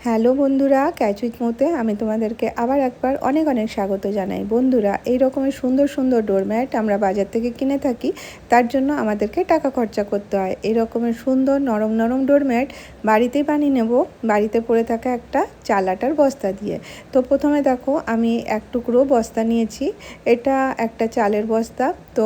Hello বন্ধুরা, catch with মোতে আমি তোমাদেরকে আবার একবার অনেক অনেক স্বাগত জানাই। বন্ধুরা, এই রকমের সুন্দর সুন্দর ডোরম্যাট আমরা বাজার থেকে কিনে থাকি, তার জন্য আমাদেরকে টাকা খরচা করতে হয়। এই রকমের সুন্দর নরম নরম ডোরম্যাট বাড়িতেই বানিয়ে নেব, বাড়িতে পড়ে থাকা একটা চাল আটার বস্তা দিয়ে। তো প্রথমে দেখো, আমি এক টুকরো বস্তা নিয়েছি, এটা একটা চালের বস্তা। তো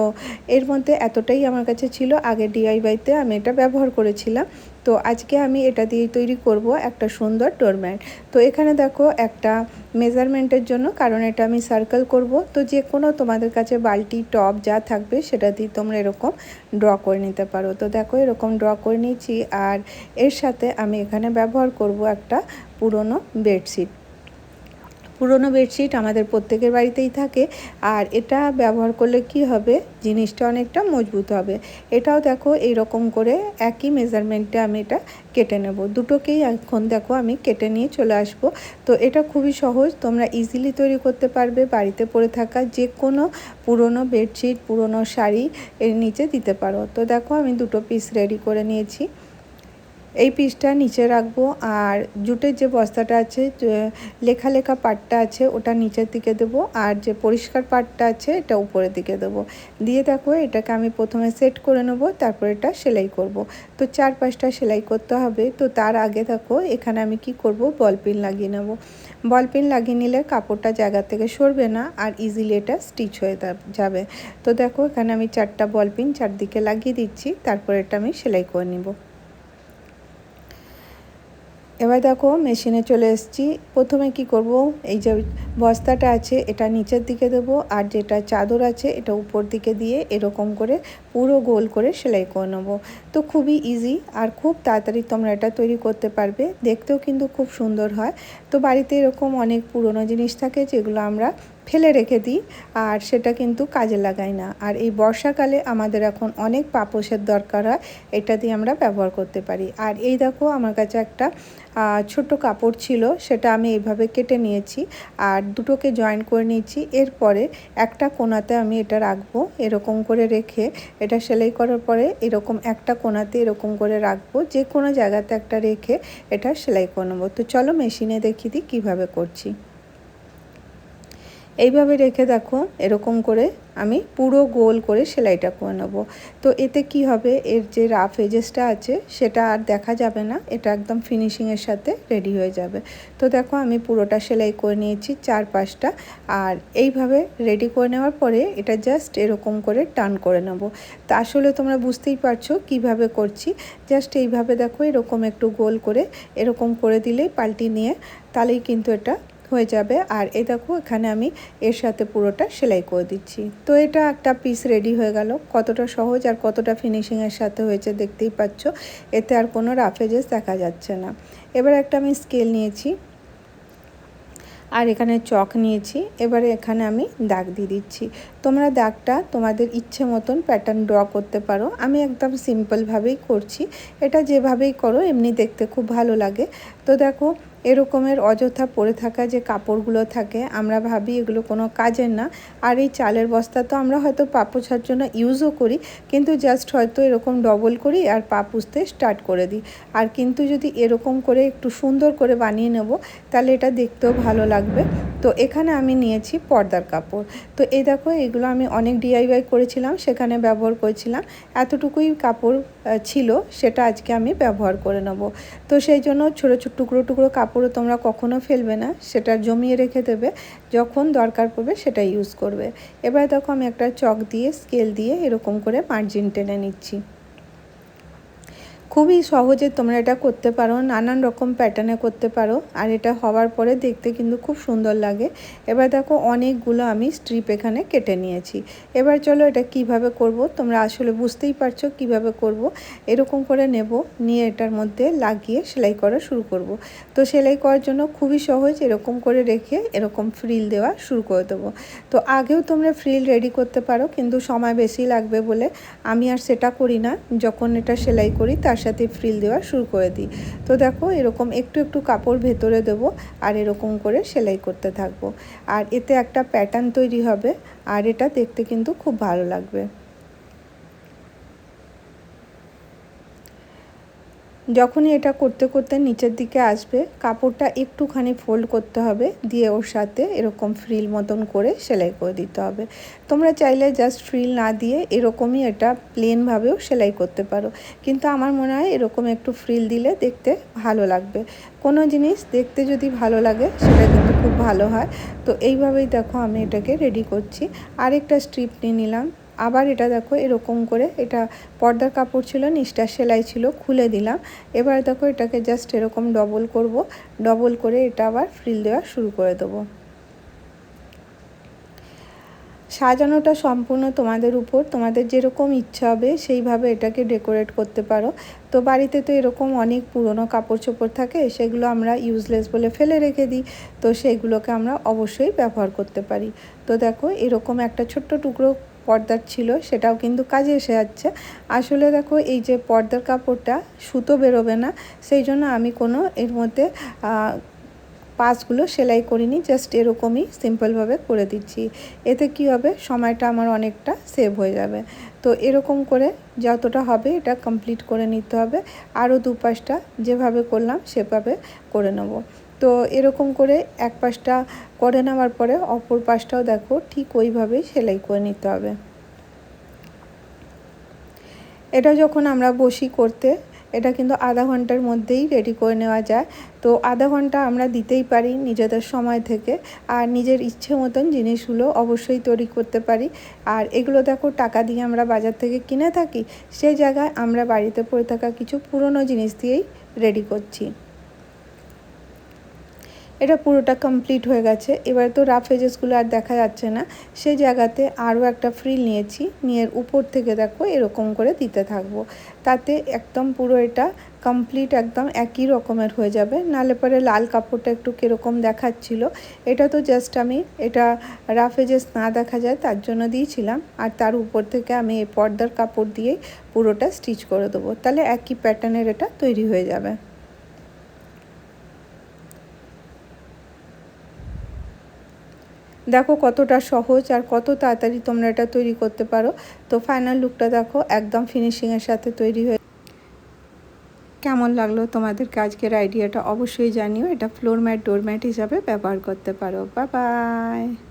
এর মধ্যে এতটাই আমার কাছে ছিল, আগে ডিআইওয়াইতে আমি এটা ব্যবহার করেছিলাম। তো আজকে আমি এটা দিয়ে তৈরি করব একটা সুন্দর ডোরম্যাট। তো এখানে দেখো একটা মেজারমেন্টের জন্য, কারণ এটা আমি সার্কেল করব, তো যে কোনো তোমাদের কাছে বালতি টব যা থাকবে সেটা দিয়ে তোমরা এরকম ড্র করে নিতে পারো। তো দেখো এরকম ড্র করে নিয়েছি, আর এর সাথে আমি এখানে ব্যবহার করব একটা পুরনো বেডশিট। পুরনো বেডশিট আমাদের প্রত্যেকের বাড়িতেই থাকে, আর এটা ব্যবহার করলে কি হবে, জিনিসটা অনেকটা মজবুত হবে। এটাও দেখো এই রকম করে একই মেজারমেন্টে আমি এটা কেটে নেব। দুটোকেই এখন দেখো আমি কেটে নিয়ে চলে আসব। তো এটা খুবই সহজ, তোমরা ইজিলি তৈরি করতে পারবে। বাড়িতে পড়ে থাকা যে কোনো পুরনো বেডশিট, পুরনো শাড়ি এর নিচে দিতে পারো। তো দেখো আমি দুটো পিস রেডি করে নিয়েছি। এই পিসটা নিচে রাখবো, আর জুটের যে বস্তাটা আছে, লেখা লেখা পার্টটা আছে, ওটা নিচের দিকে দেবো, আর যে পরিষ্কার পার্টটা আছে এটা উপরের দিকে দেবো। দিয়ে দেখো এটাকে আমি প্রথমে সেট করে নেবো, তারপর এটা সেলাই করব। তো 4-5টা সেলাই করতে হবে। তো তার আগে দেখো এখানে আমি কি করব, বল পিন লাগিয়ে নেব। বল পিন লাগিয়ে নিলে কাপড়টা জায়গা থেকে সরবে না, আর ইজিলি এটা স্টিচ হয়ে যাবে। তো দেখো এখানে আমি 4টা বল পিন চারদিকে লাগিয়ে দিচ্ছি, তারপর এটা আমি সেলাই করে নিব। এবার দেখো মেশিনে চলে এসেছি। প্রথমে কি করব, এই যে বস্তাটা আছে এটা নিচের দিকে দেবো, আর যেটা চাদর আছে এটা উপর দিকে দিয়ে এরকম করে পুরো গোল করে সেলাই করে নেবো। তো খুবই ইজি, আর খুব তাড়াতাড়ি তোমরা এটা তৈরি করতে পারবে, দেখতেও কিন্তু খুব সুন্দর হয়। তো বাড়িতে এরকম অনেক পুরনো জিনিস থাকে যেগুলো আমরা ফেলে রেখে দিই, আর সেটা কিন্তু কাজে লাগাই না। আর এই বর্ষাকালে আমাদের এখন অনেক পাপোশের দরকার হয়, এটা দিয়ে আমরা ব্যবহার করতে পারি। আর এই দেখো আমার কাছে একটা ছোট কাপড় ছিল, সেটা আমি এইভাবে কেটে নিয়েছি, আর দুটোকে জয়েন করে নিয়েছি। এরপরে একটা কোণাতে আমি এটা রাখবো, এরকম করে রেখে এটা সেলাই করার পরে এরকম একটা কোণাতে এরকম করে রাখবো, যে কোনো জায়গাতে একটা রেখে এটা সেলাই করে নেবো। তো চলো মেশিনে দেখিয়ে দিই কীভাবে করছি। এইভাবে রেখে দেখো এরকম করে আমি পুরো গোল করে সেলাইটা করে নেব। তো এতে কি হবে, এর যে রাফ এজেসটা আছে সেটা আর দেখা যাবে না, এটা একদম ফিনিশিংয়ের সাথে রেডি হয়ে যাবে। তো দেখো আমি পুরোটা সেলাই করে নিয়েছি 4-5টা, আর এইভাবে রেডি করে নেওয়ার পরে এটা জাস্ট এরকম করে টার্ন করে নেব। তা আসলে তোমরা বুঝতেই পারছো কিভাবে করছি। জাস্ট এইভাবে দেখো এরকম একটু গোল করে এরকম করে দিলেই পাল্টি নিয়ে তাহলেই কিন্তু এটা হয়ে যাবে। আর এই দেখো এখানে আমি এর সাথে পুরোটা সেলাই করে দিচ্ছি। তো এটা একটা পিস রেডি হয়ে গেল। কতটা সহজ আর কতটা ফিনিশিংয়ের সাথে হয়েছে দেখতেই পাচ্ছ, এতে আর কোনো রাফ এজেস দেখা যাচ্ছে না। এবার একটা আমি স্কেল নিয়েছি, আর এখানে চক নিয়েছি। এবারে এখানে আমি দাগ দিয়ে দিচ্ছি। তোমরা দাগটা তোমাদের ইচ্ছে মতন প্যাটার্ন ড্র করতে পারো, আমি একদম সিম্পলভাবেই করছি। এটা যেভাবেই করো এমনি দেখতে খুব ভালো লাগে। তো দেখো এরকমের অযথা পড়ে থাকা যে কাপড়গুলো থাকে, আমরা ভাবি এগুলো কোনো কাজের না। আর এই চালের বস্তা তো আমরা হয়তো পা পোছার জন্য ইউজও করি, কিন্তু জাস্ট হয়তো এরকম ডবল করি আর পা পুছতে স্টার্ট করে দিই। আর কিন্তু যদি এরকম করে একটু সুন্দর করে বানিয়ে নেব, তাহলে এটা দেখতেও ভালো লাগবে। তো এখানে আমি নিয়েছি পর্দার কাপড়। তো এই দেখো এগুলো আমি অনেক ডিআইওয়াই করেছিলাম, সেখানে ব্যবহার করেছিলাম। এতটুকুই কাপড় ছিল, সেটা আজকে আমি ব্যবহার করে নেব। তো সেই জন্য ছোটো ছোটো টুকরো টুকরো কাপড়ও তোমরা কখনো ফেলবে না, সেটা জমিয়ে রেখে দেবে, যখন দরকার পড়বে সেটা ইউজ করবে। এবার দেখো আমি একটা চক দিয়ে স্কেল দিয়ে এরকম করে মার্জিন টেনে নিচ্ছি। খুবই সহজে তোমরা এটা করতে পারো, নানান রকম প্যাটার্নে করতে পারো, আর এটা হওয়ার পরে দেখতে কিন্তু খুব সুন্দর লাগে। এবার দেখো অনেকগুলো আমি স্ট্রিপ এখানে কেটে নিয়েছি। এবার চলো এটা কিভাবে করব, তোমরা আসলে বুঝতেই পারছো কিভাবে করব। এরকম করে নেব, নিয়ে এটার মধ্যে লাগিয়ে সেলাই করা শুরু করব। তো সেলাই করার জন্য খুবই সহজ, এরকম করে রেখে এরকম ফ্রিল দেওয়া শুরু করে দেবো। তো আগেও তোমরা ফ্রিল রেডি করতে পারো, কিন্তু সময় বেশি লাগবে বলে আমি আর সেটা করি না। যখন এটা সেলাই করি তার সাথে ফ্রিল দেওয়া শুরু করে দিই। তো দেখো এরকম একটু একটু কাপড় ভেতরে দেবো, আর এরকম করে সেলাই করতে থাকবো। আর এতে একটা প্যাটার্ন তৈরি হবে, আর এটা দেখতে কিন্তু খুব ভালো লাগবে। যখনই এটা করতে করতে নিচের দিকে আসবে, কাপড়টা একটুখানি ফোল্ড করতে হবে, দিয়ে ওর সাথে এরকম ফ্রিল মতন করে সেলাই করে দিতে হবে। তোমরা চাইলে জাস্ট ফ্রিল না দিয়ে এরকমই এটা প্লেনভাবেও সেলাই করতে পারো, কিন্তু আমার মনে হয় এরকম একটু ফ্রিল দিলে দেখতে ভালো লাগবে। কোনো জিনিস দেখতে যদি ভালো লাগে সেটা কিন্তু খুব ভালো হয়। তো এইভাবেই দেখো আমি এটাকে রেডি করছি। আরেকটা স্ট্রিপ নিয়ে নিলাম, আবার এটা দেখো এরকম করে, এটা পর্দার কাপড় ছিল, নিচটা সেলাই ছিল, খুলে দিলাম। এবার দেখো এটাকে জাস্ট এরকম ডবল করব, ডবল করে এটা আবার ফ্রিল দেওয়া শুরু করে দেবো। সাজানোটা সম্পূর্ণ তোমাদের উপর, তোমাদের যেরকম ইচ্ছা হবে সেইভাবে এটাকে ডেকোরেট করতে পারো। তো বাড়িতে তো এরকম অনেক পুরনো কাপড় চোপড় থাকে, সেগুলো আমরা ইউজলেস বলে ফেলে রেখে দিই, তো সেইগুলোকে আমরা অবশ্যই ব্যবহার করতে পারি। তো দেখো এরকম একটা ছোট্ট টুকরো পর্দার ছিল, সেটাও কিন্তু কাজে এসে যাচ্ছে। আসলে দেখো এই যে পর্দার কাপড়টা সুতো বেরোবে না, সেই জন্য আমি কোনো এর মধ্যে পাঁচগুলো সেলাই করিনি, জাস্ট এরকমই সিম্পলভাবে করে দিচ্ছি। এতে কি হবে, সময়টা আমার অনেকটা সেভ হয়ে যাবে। তো এরকম করে যতটা হবে এটা কমপ্লিট করে নিতে হবে। আরও দুপাশটা যেভাবে করলাম সেভাবে করে নেব। তো এরকম করে এক পাশটা করে নেওয়ার পরে অপর পাশটাও দেখো ঠিক ওইভাবেই সেলাই করে নিতে হবে। এটা যখন আমরা বসি করতে, এটা কিন্তু আধা ঘন্টার মধ্যেই রেডি করে নেওয়া যায়। তো আধা ঘন্টা আমরা দিতেই পারি নিজেদের সময় থেকে, আর নিজের ইচ্ছে মতন জিনিসগুলো অবশ্যই তৈরি করতে পারি। আর এগুলো দেখো টাকা দিয়ে আমরা বাজার থেকে কিনে থাকি, সেই জায়গায় আমরা বাড়িতে পড়ে থাকা কিছু পুরনো জিনিস দিয়েই রেডি করছি। এটা পুরোটা কমপ্লিট হয়ে গেছে। এবার তো রাফ এজেসগুলো আর দেখা যাচ্ছে না, সেই জায়গাতে আরও একটা ফ্রিল নিয়েছি, নিয়ে উপর থেকে দেখো এরকম করে দিতে থাকবো, তাতে একদম পুরো এটা কমপ্লিট একদম একই রকমের হয়ে যাবে। নালে পরে লাল কাপড়টা একটু কীরকম দেখাচ্ছিল, এটা তো জাস্ট আমি এটা রাফ এজেস না দেখা যায় তার জন্য দিয়েছিলাম, আর তার উপর থেকে আমি এই পর্দার কাপড় দিয়েই পুরোটা স্টিচ করে দেবো, তাহলে একই প্যাটার্নের এটা তৈরি হয়ে যাবে। দেখো কতটা সহজ আর কত তাড়াতাড়ি তোমরা এটা তৈরি করতে পারো। তো ফাইনাল লুকটা দেখো একদম ফিনিশিংয়ের সাথে তৈরি হয়ে। কেমন লাগলো তোমাদেরকে আজকের আইডিয়াটা অবশ্যই জানিও। এটা ফ্লোর ম্যাট, ডোর ম্যাট হিসাবে ব্যবহার করতে পারো। Bye bye.